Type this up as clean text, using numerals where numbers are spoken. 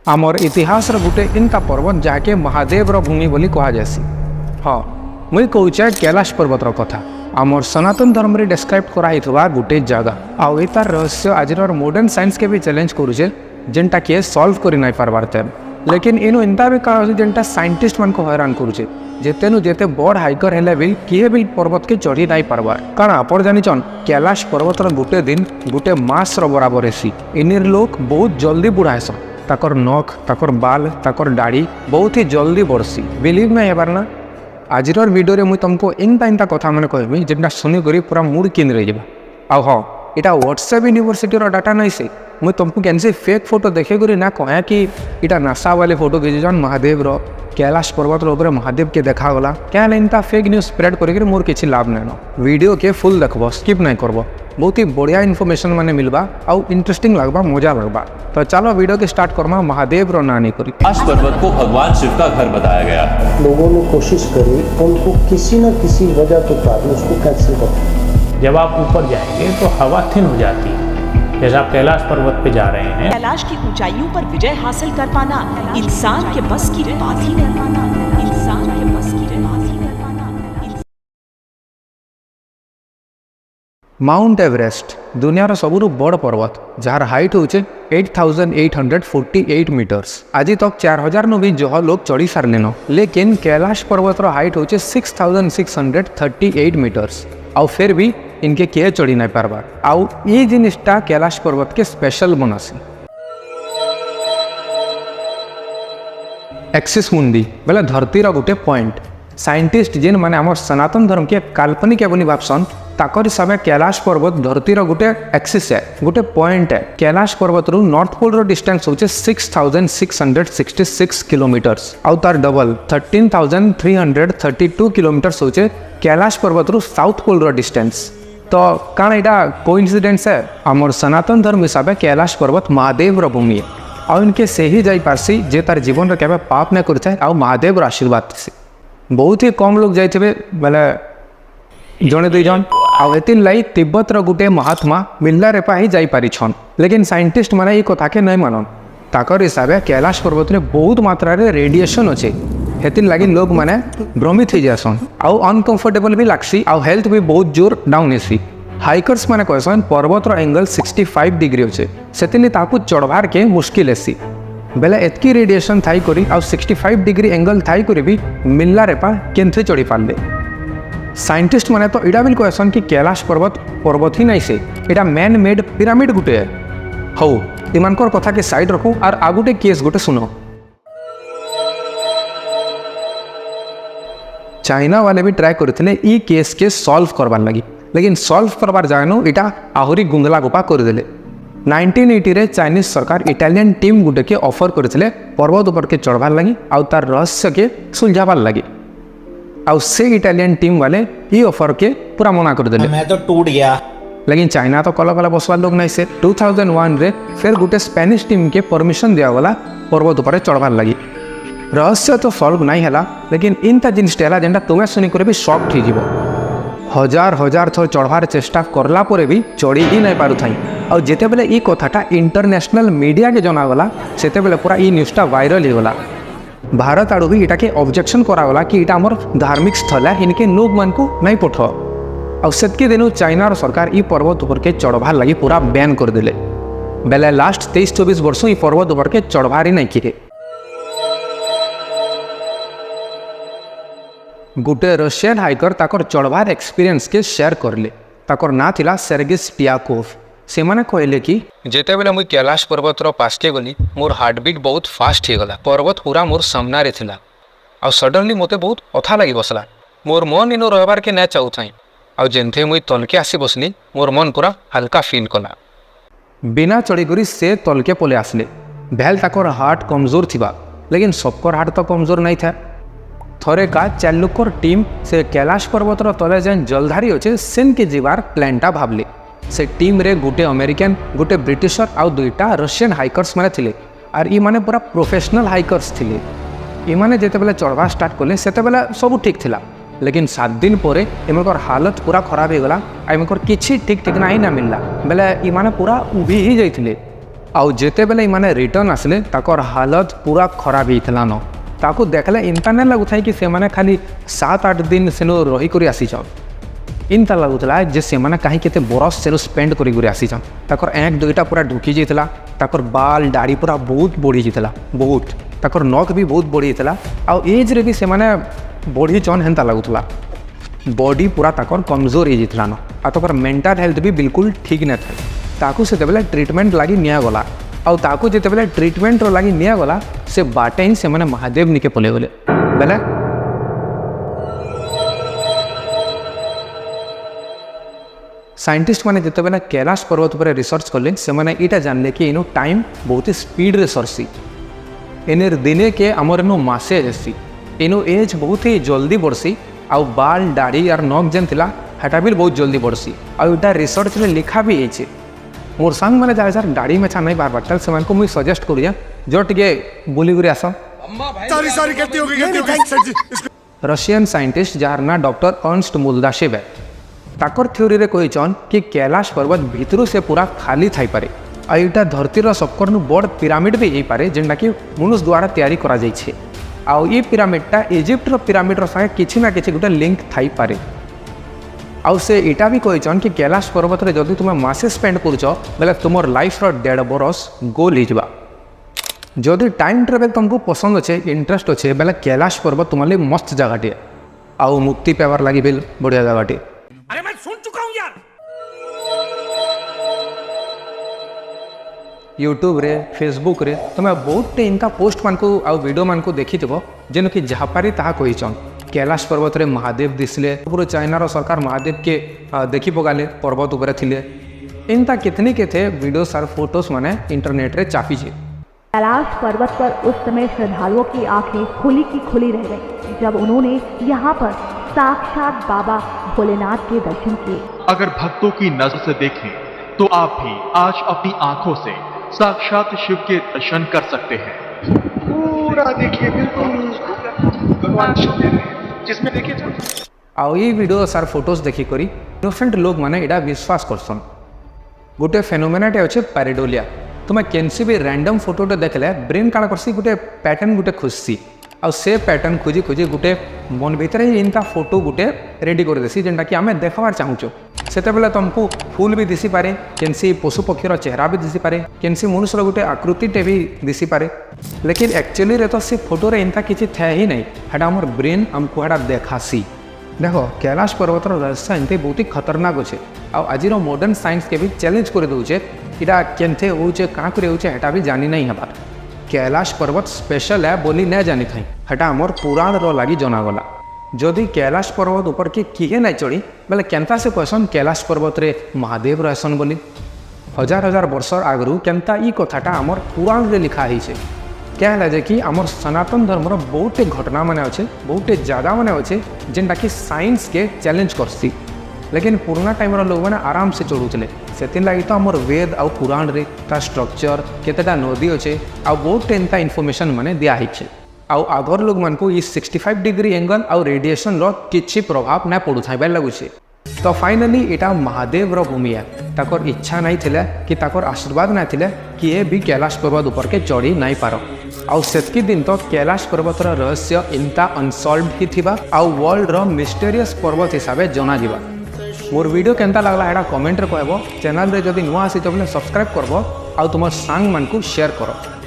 आमर इतिहास गोटे इनका पर्वत जहाँके महादेव भूमि बोली कहुसी। हाँ मुई कहूचे कैलाश पर्वत कथा आमर सनातन धर्म रे डिस्क्राइब कराई गोटे जगह आउ तार रहस्य आज मॉडर्न साइंस के भी चैलेंज करुचे जेनटा किए सॉल्व कर नहीं पार्बार तेम लेकिन इनु इनता भी कहा जेनटा साइंटिस्ट मान को हैरान करुचे जेतेनु जेते बड़ हाइकर हेले भी किए भी पर्वत के चढ़ी नहीं पार्बार कारण आप जानिछन कैलाश पर्वत गोटे दिन गोटे मास बराबर हेसी इनिर लोग बहुत जल्दी बुढ़ा हेसन ताकर नख ताकर बाल ताकर दाढ़ी बहुत ही जल्दी बढ़सी बिलीव नहीं हेबार ना आज वीडियो मुझे तुमको इनता कथा मैंने कहमी जेनटा सुनिक पूरा मूड किन रही आ हाँ यहाँ व्हाट्सएप यूनिवर्सिटी डाटा नहीं से मुझे तुमको कैसे फेक फोटो देखे करी ना कहे कि इटा नासा वाले फोटो खींचन महादेव कैलाश पर्वत ऊपर महादेव के देखागला क्या इनता फेक न्यूज स्प्रेड कर मोर किसी लाभ नहीं वीडियो के फुल देखब स्किप नहीं करब बहुत ही बढ़िया इनफॉरमेशन मैंने मिलवा आउ इंटरेस्टिंग लगवा मजा लगवा तो चलो वीडियो के स्टार्ट करमा महादेव रो नानी करी। कैलाश पर्वत को भगवान शिव का घर बताया गया। लोगों ने कोशिश करी उनको किसी न किसी वजह के कारण उसको कैंसिल कर। जब आप ऊपर जाएंगे तो हवा थिन हो जाती है। जैसे आप कैलाश पर्वत पे जा रहे हैं, कैलाश की ऊंचाइयों पर विजय हासिल कर पाना इंसान के बस की बात ही नहीं पाना इंसान के बस की बात ही नहीं पाना। माउंट एवरेस्ट दुनियार सबुरु बड़ पर्वत जार हाइट होचे 8848 मीटर्स आज तक 4000 नु भी जह लोग चढ़ी सारे लेकिन कैलाश पर्वत हाइट होचे 6638 मीटर्स आउ फिर भी इनके किए चढ़ी नहीं पार्बार आउ ये जिनिसटा कैलाश पर्वत के स्पेशल बनासी। एक्सिस मुंडी बोले धरती गोटे पॉइंट साइंटिस्ट जेन माने आम सनातन धर्म के काल्पनिक एवं भावसन ताकर हिसाब कैलाश पर्वत धरतीर गोटे एक्सिस है गोटे पॉइंट है। कैलाश पर्वत रु नॉर्थ पोल रो डिस्टेंस होचे 6666 किलोमीटर्स आउ तार डबल 13332 किलोमीटर्स होचे कैलाश पर्वत रु साउथ पोल रो डिस्टेंस। तो काण एटा कोइंसिडेंस है आमर सनातन धर्म हिसाब कैलाश पर्वत महादेव रो भूमि है आउ इनके से ही जाई पारसी जे तार जीवन रे केबे पाप न करथाय आउ महादेव रो आशीर्वाद से बहुत ही कम लोग जाइए बोले जड़े दुई जन आई तिब्बत गोटे महात्मा मिल्ला रेपा ही जापारी लेकिन साइंटिस्ट मैंने ये कथा के नहीं मानन ताकर हिसाब कैलाश पर्वत में बहुत मात्रा रे रेडिएशन अच्छे हेतिन लगी लोग मैंने भ्रमित हो जासन आउ अनकंफर्टेबल भी लागसी आउ हेल्थ भी बहुत जोर डाउन हेसी। हाइकर्स मैंने कहसन पर्वत एंगल 65 डिग्री अच्छे से चढ़वार के मुश्किल हेसी बेले एतकी रेडिएशन थाई करी आउ 65 डिग्री एंगल थाई करी भी मिल्ला रेपा केंथे चढ़ी पारे। साइंटिस्ट माने तो इटा भी कहसन कि कैलाश पर्वत ही नहीं से इटा मैन मेड पिरामिड गुटे है। हौ इमानकर कथा के साइड रखू और आगुटे केस गुटे सुनो। चाइना वाले भी ट्राई करते ई केस के सॉल्व करवार लगी लेकिन सॉल्व करवार जाएनु इटा आहुरी गुंगला गुपा करदेले। 1980 रे चाइनीज सरकार इटालियन टीम गुटे के ऑफर करथिले पर्वत ऊपर के चढ़वार लगी आउ तार रहस्य के सुलझावार लगी आउ से इटालियन टीम वाले ये ऑफर के पूरा मना कर देले। मैं तो टूट गया लेकिन चाइना तो कला कला बसवार लोग नहीं से 2001 रे फिर गुटे स्पेनिश टीम के परमिशन दिया वाला पर्वत ऊपर चढ़वार लगी। रहस्य तो सॉल्व नहीं हैला लेकिन इनता जिनिस टेला जेंटा तुम्हें सुनी करे भी शॉक थी जीवो हजार हजार थर चढ़वार चेष्टा करला परे भी चढ़ी ही नहीं पारु थाई और जेते बेले ई कथाटा इंटरनेशनल मीडिया के जनागला सेते बेले पूरा ई न्यूज़टा वायरल हो गला। भारत आड़ू भी इटा ऑब्जेक्शन करागला कि इटा हमर धार्मिक स्थल है इनके लोग मन को नहीं पठ और सेतके दिनू चाइना सरकार ई पर्वत ऊपर के चढ़वार लगी पूरा बैन कर दिले बेले लास्ट 23-24 वर्ष ई पर्वत ऊपर के चढ़वार ही नहीं किए। गुटे रशियन हाइकर ताकर चढ़वार एक्सपीरियंस के शेयर करले ताकर ना थिला सेर्गेई स्पियाकोव से माने कहले कि जेते बेले मुई कैलाश पर्वत रो पास के गली मोर हार्टबीट बहुत फास्ट हो गला पर्वत पूरा मोर सामना रे थिला आ सडनली मते बहुत अथा लगी बसला मोर मन इनो रहबार के ना चाहूथाई आ जेंथे मुई तलके आसी बसली मोर मन पूरा हल्का फील कला बिना चढ़ी करी से तलके पले आसले भेल ताकर हार्ट कमजोर थिबा लेकिन सबकर हार्ट तो कमजोर नहीं था। थरे का चालुकर टीम से कैलाश पर्वत तले जेन जलधारी अच्छे सेन के जीवार प्लानटा भावले से टीम रे गुटे अमेरिकन गुटे ब्रिटिशर आउ दुईटा रशियन हाइकर्स माने थिले और ई माने पूरा प्रोफेशनल हाइकर्स थिले। ई माने जेते बेले चढ़वा स्टार्ट कले सेते बेले सब ठीक थिला लेकिन 7 दिन पर एमकर हालत पूरा खराब हो गला एमकर किछि ठीक ठिकाना ही ना मिलला बेले ई माने पूरा उभी ही जाइथिले आउ जेते बेले माने रिटर्न आसले ताकर हालत पूरा खराब होता न ताकू देखले इनता नहीं लगुता कि से माने खाली 7-8 दिन सेनो रही कर आसीछन इनता लगुला जे से माने कहीं केते बरस सेनो स्पेंड करी आसीछन ताकर एक दुईटा पूरा ढुकी जाइतला ताकर बाल दाढ़ी पूरा बहुत बढ़ी जाइतला बहुत ताकर नख भी बहुत बढ़ी जाइतला आउ एज रे भी से माने बढ़ी चन हेंता लगुला बॉडी पूरा ताकर कमजोर हो जाइतला न आ ताकर मेंटल हेल्थ भी बिल्कुल ठीक न था ताकू से बेले ट्रीटमेंट लगी निया गला आउ ताकू जिते बेले ट्रीटमेंट लगी निया गला से बाटे ही से माने महादेव निके पले गले बेले साइंटिस्ट मैंने जिते बेले कैलाश पर्वत पर रिसर्च कले से माने इटा जानले कि इनो टाइम बहुत ही स्पीड रे सरसी इनर दिने के आमर इनो मासे जैसी इनो एज बहुत ही जल्दी बढ़सी आउ बाल दाढ़ी यार नख जेन थिला हेटा भी बहुत जल्दी बढ़सी आउ इटा रिसर्च रे लिखा भी है मोर सांग मैंने जाए सर दाढ़ी में छा नहीं बार बार से मैं मुझे सजेस्ट करूँ जो टे बुली गुरी आस रशियन साइंटिस्ट जार ना डॉक्टर अर्नस्ट मुल्दाशेव है ताकर थ्योरी रे कहिचन कि कैलाश पर्वत भितरु से पूरा खाली थाई पारे आ इटा धरतीर सबकरनु बड़ पिरामिड भी हो पारे जेनटा कि मनुष्य द्वारा तैयारी करा जाइछे आ ये पिरामिडटा इजिप्टर पिरामिडर संगे किछि ना किछि गोटे लिंक थाई पारे आउ से इटा भी कहिचन कि कैलाश पर्वत रे जदि तुम मासे स्पेंड करूछ बेले तुमर लाइफ रो 1.5 बरस गोल हिजबा जदि टाइम ट्रेवल तुमको पसंद अच्छे इंटरेस्ट अच्छे बेले कैलाश पर्वत तुम मस्त जगह आउ मुक्ति पाइबार लगी भी बढ़िया जगह अरे मैं सुन चुका हूं यार। यूट्यूब रे फेसबुक रे तुम बहुत इनका पोस्ट मान को आउ वीडियो मान को देखी थो जेन कि जहाँ पारी ताहा कहिचन कैलाश पर्वत रे महादेव दिसले पूरा चाइनार सरकार महादेव के देखी पगाले पर्वत उपरे थिले इनता कितनी के थे वीडियोस और फोटोस माने इंटरनेट रे चापी छे। कैलाश पर्वत पर उस समय श्रद्धालुओं की आंखें खुली की खुली रह गईं जब उन्होंने यहाँ पर साक्षात बाबा भोलेनाथ के दर्शन किए। अगर भक्तों की नजर से देखें तो आप भी आज अपनी आंखों से साक्षात शिव के दर्शन कर सकते हैं। पूरा देखिए बिल्कुल भगवान शिव जिसमें देखिए आउ ये वीडियो सार फोटोज देखी करी इनोसेंट लोग माने इडा विश्वास करसन गोटे फेनोमेनाटे अच्छे पैरेडोलिया तुम केनसी भी रैंडम फोटोटे देखले ब्रेन काण करसी गोटे पैटर्न गोटे खोजसी आ से पैटर्न खोजी खोजी गोटे मन भीतर ही इनका फोटो गोटे रेडी कर देसी जेनटा कि आमे देखबार चाहूँ से तुमको फूल भी दिसी पारे केनसी पशु पक्षीर चेहरा भी दिसी पारे केनसी मनुष्यर गोटे आकृतिटे भी दिसी पारे लेकिन एक्चुअली रे तो से फोटो रे इनका किसी थे ही नहीं हेटा आमर ब्रेन आमको हेटा देखासी देख कैलाश पर्वतर रहस्य एमती बहुत ही खतरनाक अच्छे आज मॉडर्न साइंस के भी चैलेंज कर दौचे इटा केनथे होचे काँ करे होचे हेटा भी जानी नहीं हबार कैलाश पर्वत स्पेशल है बोली नहीं जानी थी हेटा आमर पुराण रो लगी जनागला जदि कैलाश पर्वत ऊपर किए नहीं चढ़ी बेले केनता से कहसन कैलाश पर्वत रे महादेव रहसन बोली हजार हजार वर्ष आगरू केनता ई कथाटा आमर पुराण रे लिखा है क्या है कि आमर सनातन धर्मर बहुत घटना माने अच्छे बहुत ज़्यादा माने अच्छे जेनटा कि साइंस के चैलेंज करसी लेकिन पुराना टाइम लोग मैंने आराम से चढ़ुले से लगी तो आमर वेद आउ पुराण रे ता स्ट्रक्चर केतेटा नदी अच्छे आ बहुत एंता इनफॉरमेशन माने दिया है आउ आगर लोग मान को 65 डिग्री एंगल आउ रेडिएशन रो किछि प्रभाव ना पड़ू था लगुचे तो फाइनली इटा महादेव रो भूमि है ताकर इच्छा नहीं थिले कि ताकर आशीर्वाद नहीं थिले कि ये भी कैलाश पर्वत ऊपर के चढ़ी नहीं पार आउ सेतकी दिन तो कैलाश पर्वत रहस्य इनता अनसॉल्व ही थिबा आउ वर्ल्ड रो मिस्टेरियस पर्वत हिसाब से जना जिबा मोर वीडियो केनता लागला एटा कमेंट रे कहबो चैनल रे जदि नुआ आसी तो सब्सक्राइब करबो आउ तुम सांग मान को शेयर करो।